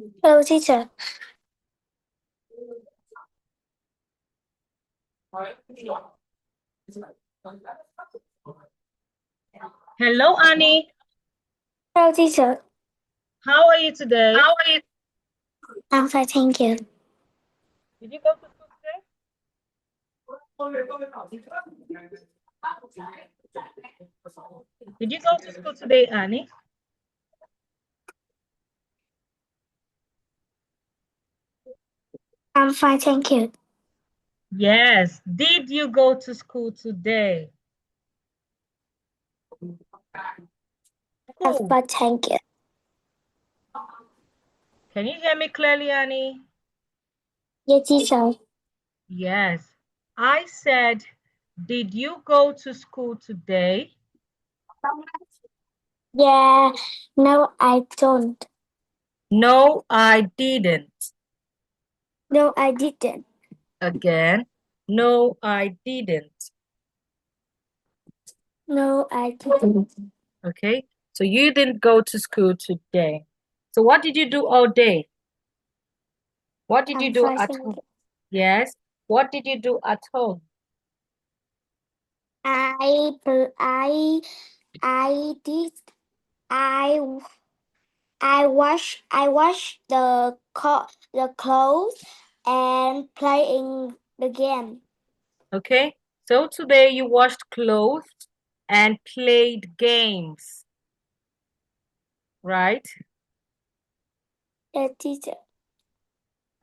Hello, teacher. Hello, Annie. Hello, teacher. How are you today? How are you? I'm fine, thank you. Did you go to school today? Did you go to school today, Annie? I'm fine, thank you. Yes. Did you go to school today? I'm Cool. fine, thank you. Can you hear me clearly, Annie? Yes, teacher. Yes. I said, did you go to school today? Yeah, no, I don't. No, I didn't. No, I didn't. Again, no, I didn't. No, I didn't. Okay. So you didn't go to school today. So what did you do all day? What did you I'm do fine, at thank home? you. Yes. What did you do at home? I, pl- I did. I, I wash the clothes and playing the game. Okay. So today you washed clothes and played games, right? Yes, teacher.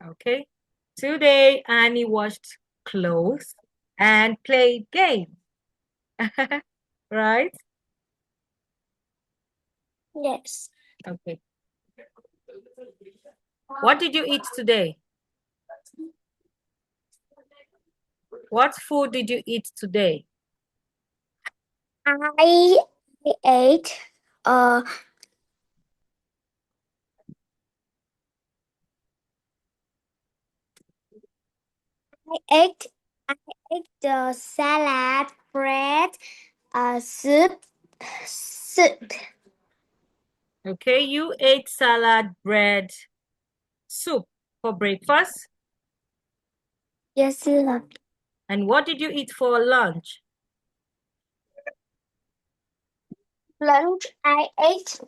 Okay. Today Annie washed clothes and played games, right? Yes. Okay. What did you eat today? What food did you eat today? I ate uh I ate I ate the salad, bread, soup. Okay, you ate salad, bread, soup for breakfast. Yes, sir. And what did you eat for lunch? Lunch. I ate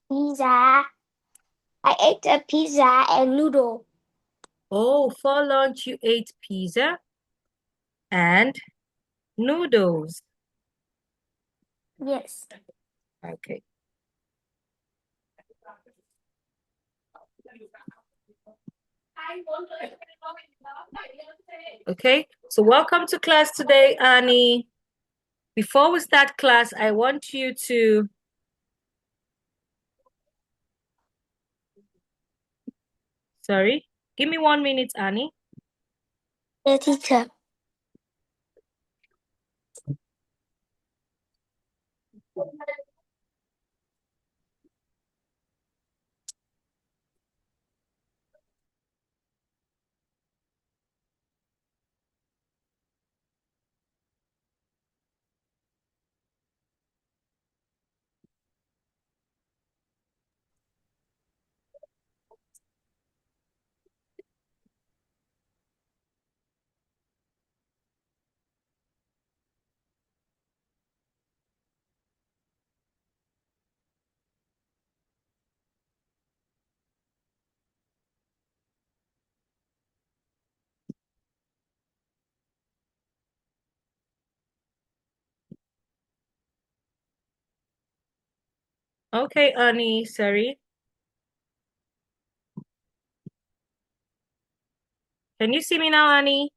pizza. I ate a pizza and noodle. Oh, for lunch you ate pizza and noodles. Yes. Okay. Okay, so welcome to class today, Annie. Before we start class, I want you to, sorry, give me 1 minute, Annie. Yes, teacher. Okay, Annie, sorry. Can you see me now, Annie?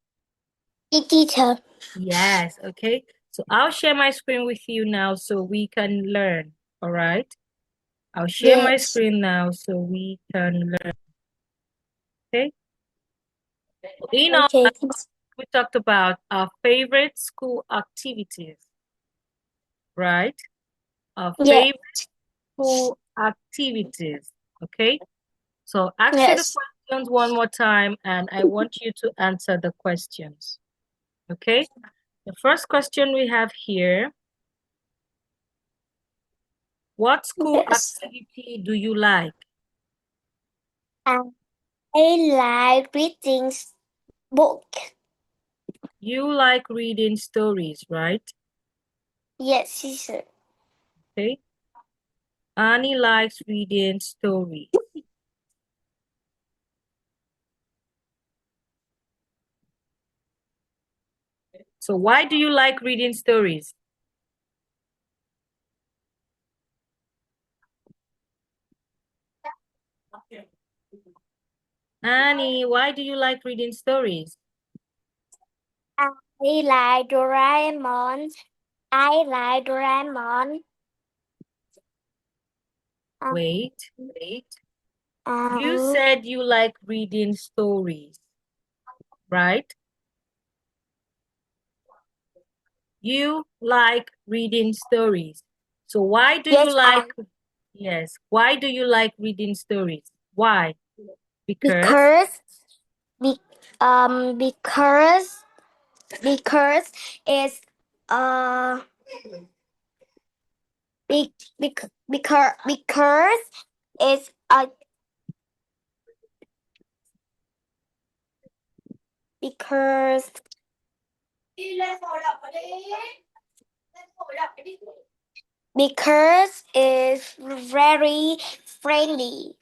Yes, teacher. Yes, okay. So I'll share my screen with you now so we can learn, all right? I'll share my Yes. screen now so we can learn, okay? In our Okay. class, we talked about our favorite school activities, right? Our Yeah. favorite school activities, okay? So ask you the Yes. questions one more time and I want you to answer the questions, okay? The first question we have here, what school Yes. activity do you like? I like reading book. You like reading stories, right? Yes, teacher. Okay. Annie likes reading stories. So why do you like reading stories? Annie, why do you like reading stories? I like Doraemon. I like Doraemon. Wait. You Um, said you like reading stories, right? You like reading stories. So why do you yes, like, yes, why do you like reading stories? Why? Because, because be, because it's uh be, because it's because because it's very friendly.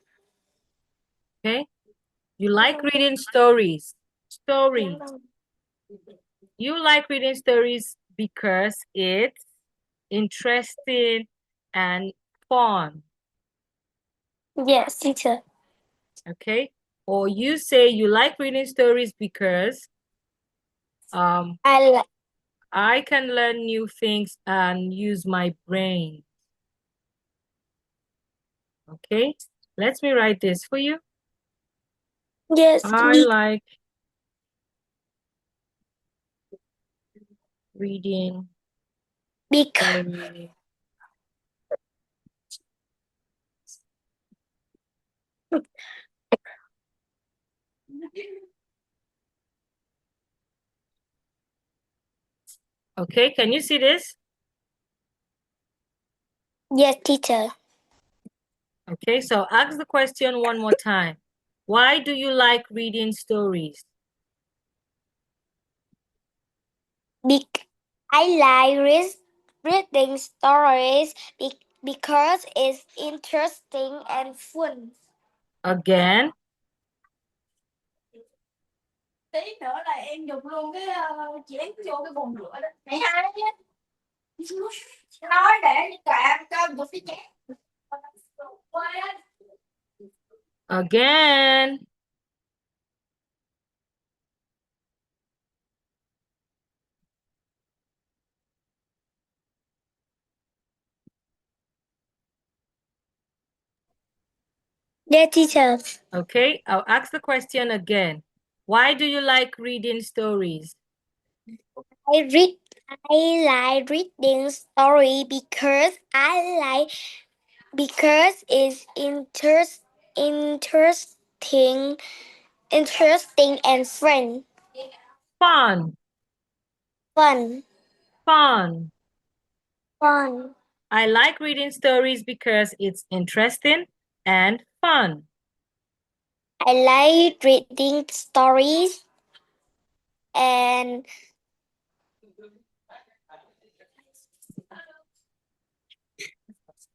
okay, you like reading stories. Stories. You like reading stories because it's interesting and fun, Yes, teacher. okay? Or you say you like reading stories because um I like I can learn new things and use my brain. Okay, let me write this for you. yes I like reading because stories. Okay, can you see this? yes, teacher. Okay, so ask the question one more time. Why do you like reading stories? Bec- I like reading stories because it's interesting and fun. Again, Tí nữa là em dùng luôn cái chén vô cái bồn rửa đó. Mày hay á. Nói để cạn cơm vô cái chén. again. Yeah, teacher. Okay, I'll ask the question again. Why do you like reading stories? I read. I like reading story because it's interesting, interesting and fun. Fun, Fun. fun. Fun. I like reading stories because it's interesting and fun. I like reading stories and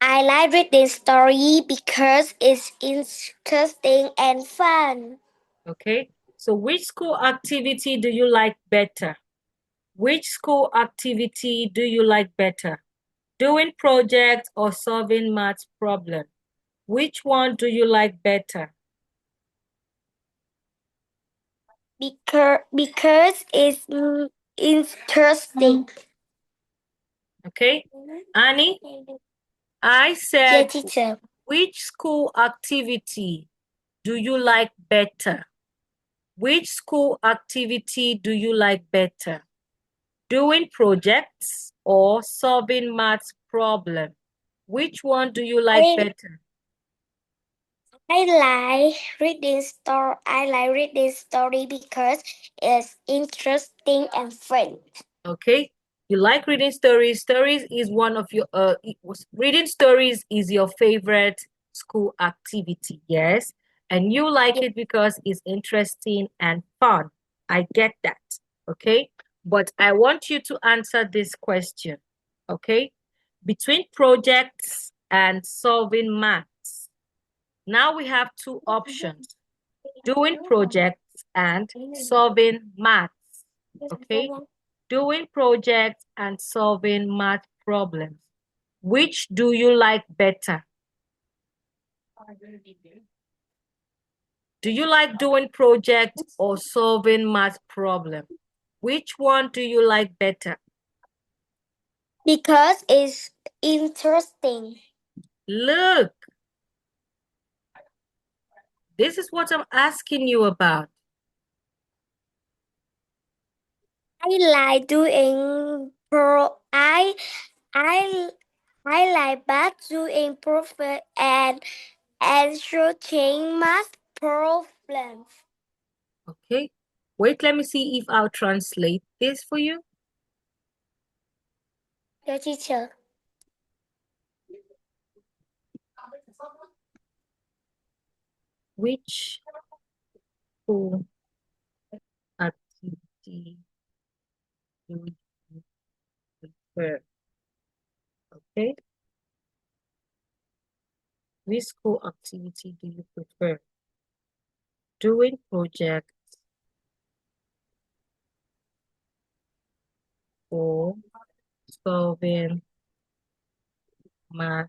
I like reading story because it's interesting and fun. Okay, so which school activity do you like better? Which school activity do you like better? Doing projects or solving math problem? Which one do you like better? Because it's interesting. Okay, Annie, I Yeah, said, teacher. which school activity do you like better? Which school activity do you like better? Doing projects or solving math problem? Which one do you like I better? I like reading story. I like reading story because it's interesting and fun. Okay, you like reading stories. Stories is one of your reading stories is your favorite school activity. Yes. And you like it because it's interesting and fun. I get that, okay? But I want you to answer this question, okay? Between projects and solving maths. Now we have two options, doing projects and solving maths, okay? Doing projects and solving math problems. Which do you like better? Do you like doing projects or solving math problem? Which one do you like better? Because it's interesting. Look, this is what I'm asking you about. I like doing I like math doing profit and answering math problems. Okay, wait, let me see if I'll translate this for you. Your teacher. Which school activity do you prefer? Okay, which school activity do you prefer? Doing projects or solving math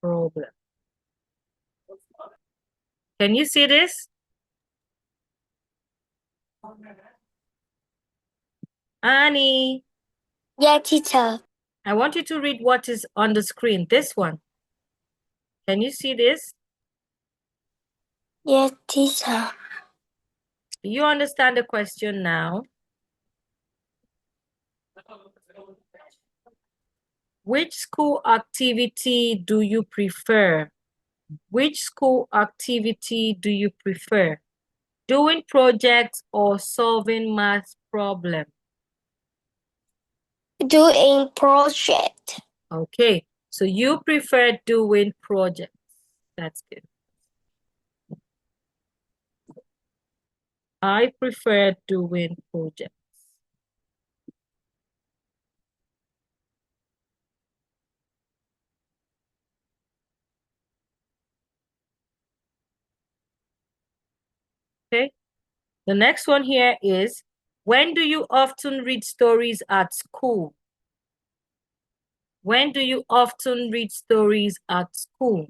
problem? Can you see this? Annie, Yeah, teacher. I want you to read what is on the screen. This one. Can you see this? Yeah, teacher. Do you understand the question now? Which school activity do you prefer? Which school activity do you prefer? Doing projects or solving math problem? Doing project. Okay, so you prefer doing projects. That's good. I prefer doing projects. Okay, the next one here is, when do you often read stories at school? When do you often read stories at school?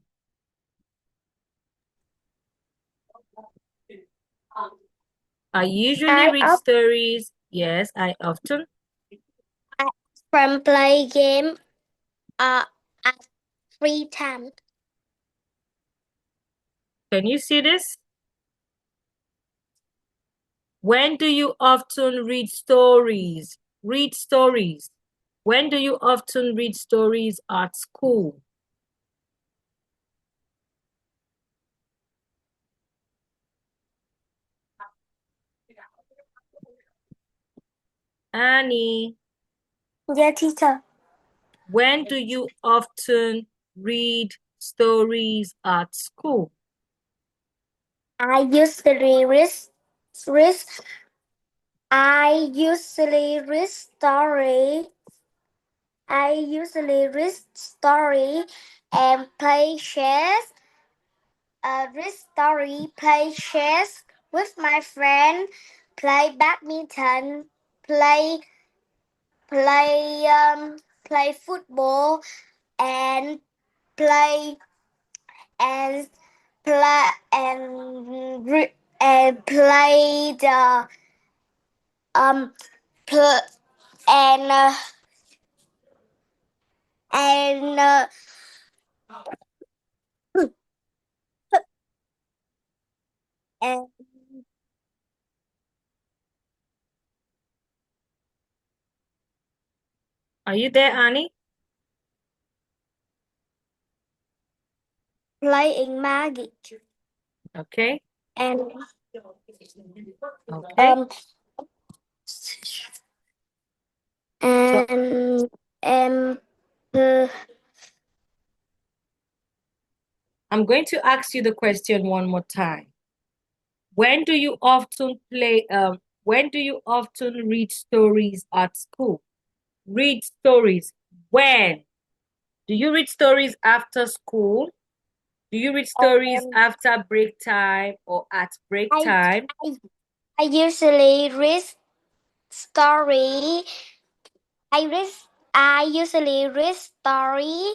I usually read stories. Yes, I often. From play game at free time. Can you see this? When do you often read stories? Read stories. When do you often read stories at school? Annie, Yeah, teacher. when do you often read stories at school? I usually read I usually read story. I usually read story and play chess. Read story, play chess with my friend, play badminton, play play play football, and play and play and play the um pl- and uh, and and Are you there, Annie? playing magic Okay. and Okay. um So and and uh, I'm going to ask you the question one more time. When do you often read stories at school? Read stories. When? Do you read stories after school? Do you read stories after break time or at break time? I usually read story. I read. I usually read story,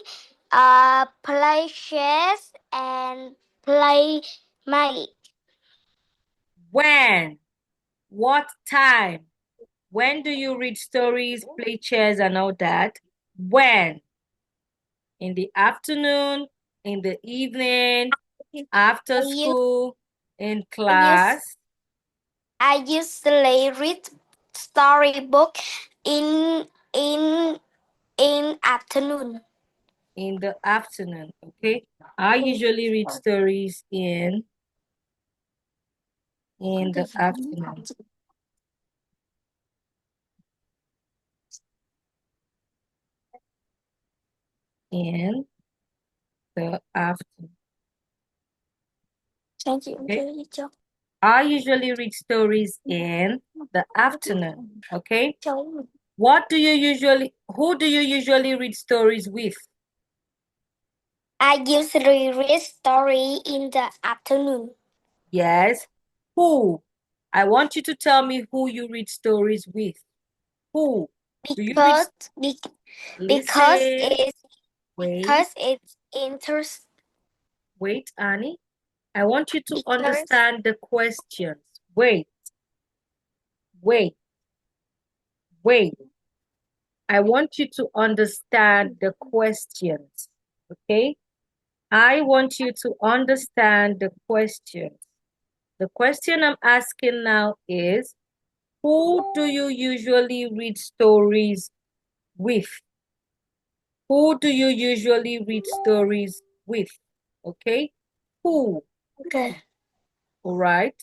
play chess, and play magic. When? What time? When do you read stories, play chess, and all that? When? In the afternoon, in the evening, after school, in class? I usually read storybook in in in afternoon. In the afternoon, okay? I usually read stories in the afternoon. In the afternoon. Okay? I usually read stories in the afternoon, okay? Who do you usually read stories with? I usually read story in the afternoon. Yes. Who? I want you to tell me who you read stories with. Who? Do you read? Because Listen. it's interest. Wait, Annie. I want you to understand the questions. Wait. I want you to understand the questions. Okay? I want you to understand the questions. The question I'm asking now is, who do you usually read stories with? Who do you usually read stories with? Okay? Who? Okay. All right.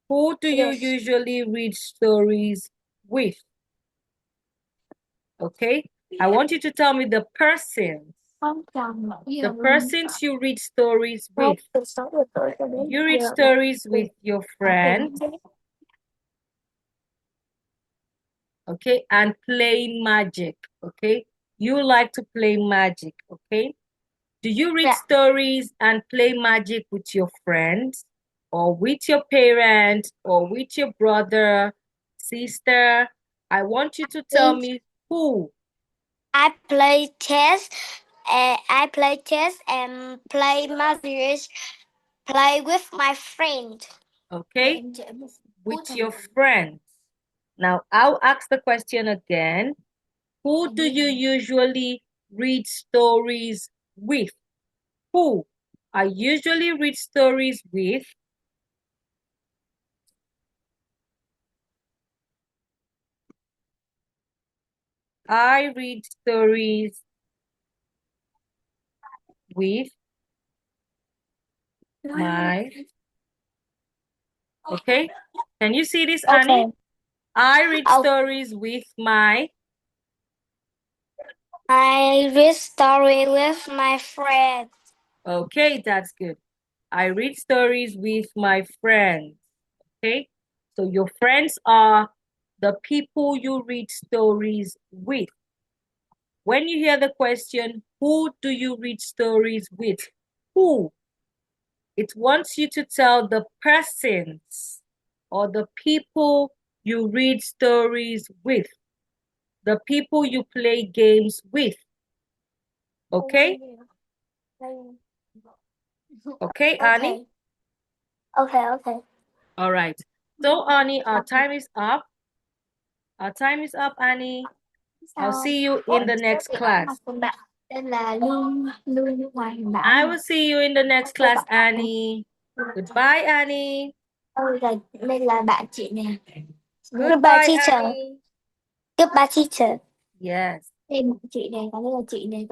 Who do you usually read stories with? Okay? I want you to tell me the persons. The persons you read stories with. You read stories with your friend. Okay? And playing magic. Okay? You like to play magic. Okay? Do you read stories and play magic with your friends, or with your parents, or with your brother, sister? I want you to tell me who. I play chess. I play chess and play magic. Play with my friend. Okay, with your friends. Now I'll ask the question again. Who do you usually read stories with? Who? I usually read stories with. I read stories with my. Okay. Can you see this, Annie? I read stories with my. I read story with my friend. Okay, that's good. I read stories with my friends. Okay. So your friends are the people you read stories with. When you hear the question, who do you read stories with? Who? It wants you to tell the persons or the people you read stories with, the people you play games with. Okay? Okay, Annie? Okay. All right. So, Annie, our time is up. Our time is up, Annie. I'll see you in the next class. I will see you in the next class, Annie. Goodbye, Annie. Đây là bạn chị nè. Goodbye, Annie. Goodbye teacher. Yes. Đây là chị này, còn đây là chị này.